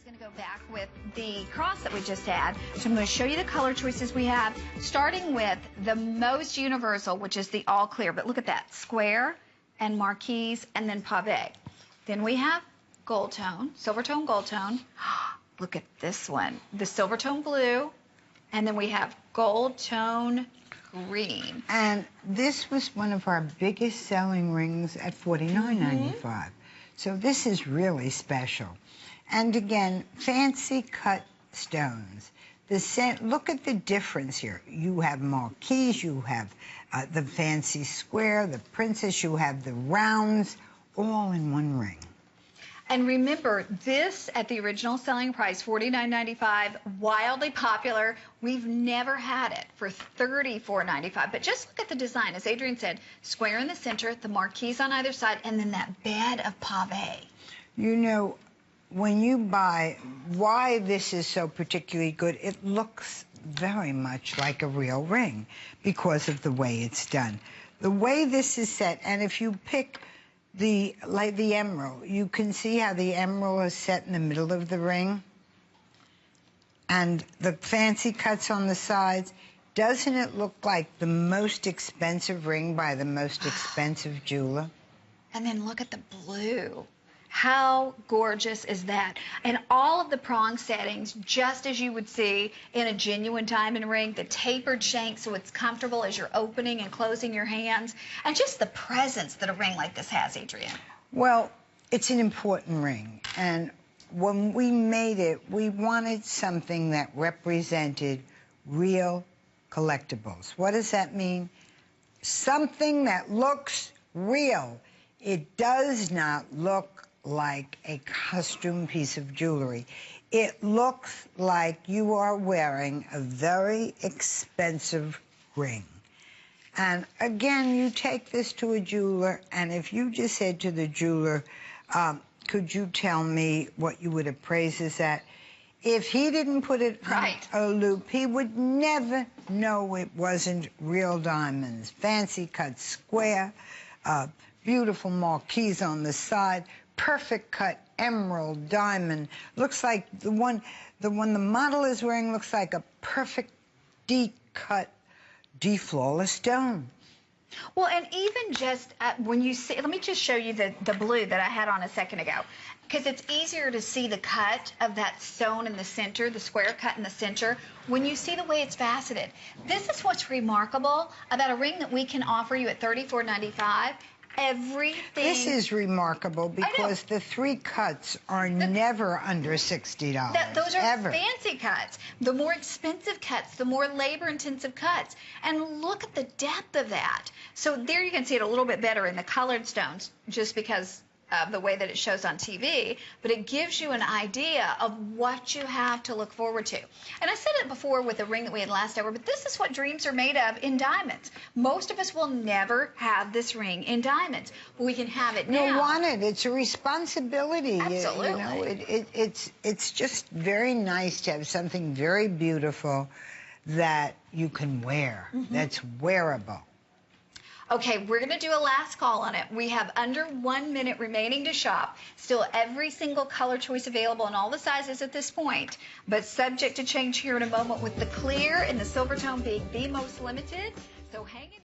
going to go back with the cross that we just had. So I'm going to show you the color choices we have, starting with the most universal, which is the all clear. But look at that, square and Marquise and then pave. Then we have gold tone, silver tone gold tone. Look at this one, the silver tone blue. And then we have gold tone green. And this was one of our biggest selling rings at $49.95. So this is really special. And again, fancy cut stones. Look at the difference here. You have Marquise, you have the fancy square, the princess, you have the rounds, all in one ring. And remember, this at the original selling price, $49.95, wildly popular. We've never had it for $34.95. But just look at the design. As Adrienne said, square in the center, the Marquise on either side, and then that bed of pave. You know, when you buy, why this is so particularly good, it looks very much like a real ring because of the way it's done. The way this is set, and if you pick the emerald, you can see how the emerald is set in the middle of the ring. And the fancy cuts on the sides. Doesn't it look like the most expensive ring by the most expensive jeweler? And then look at the blue. How gorgeous is that? And all of the prong settings, just as you would see in a genuine diamond ring, the tapered shank so it's comfortable as you're opening and closing your hands, and just the presence that a ring like this has, Adrienne. Well, it's an important ring, and when we made it, we wanted something that represented real collectibles. What does that mean? Something that looks real. It does not look like a costume piece of jewelry. It looks like you are wearing a very expensive ring. And again, you take this to a jeweler, and if you just said to the jeweler, could you tell me what you would appraise this at? If he didn't put it on a loop, he would never know it wasn't real diamonds. Fancy cut square, beautiful Marquise on the side, perfect cut emerald diamond. Looks like the one the model is wearing looks like a perfect D-cut, D-flawless stone. Well, and even just when you see, let me just show you the blue that I had on a second ago, because it's easier to see the cut of that stone in the center, the square cut in the center, when you see the way it's faceted. This is what's remarkable about a ring that we can offer you at $34.95. Everything. This is remarkable because the three cuts are never under $60. Those are ever. Fancy cuts. The more expensive cuts, the more labor-intensive cuts. And look at the depth of that. So there you can see it a little bit better in the colored stones, just because of the way that it shows on TV, but it gives you an idea of what you have to look forward to. And I said it before with the ring that we had last hour, but this is what dreams are made of in diamonds. Most of us will never have this ring in diamonds, but we can have it now. You want it. It's a responsibility. Absolutely. You know, it's just very nice to have something very beautiful that you can wear, that's wearable. Okay, we're going to do a last call on it. We have under 1 minute remaining to shop. Still every single color choice available in all the sizes at this point, but subject to change here in a moment with the clear and the silver tone being the most limited. So hang it.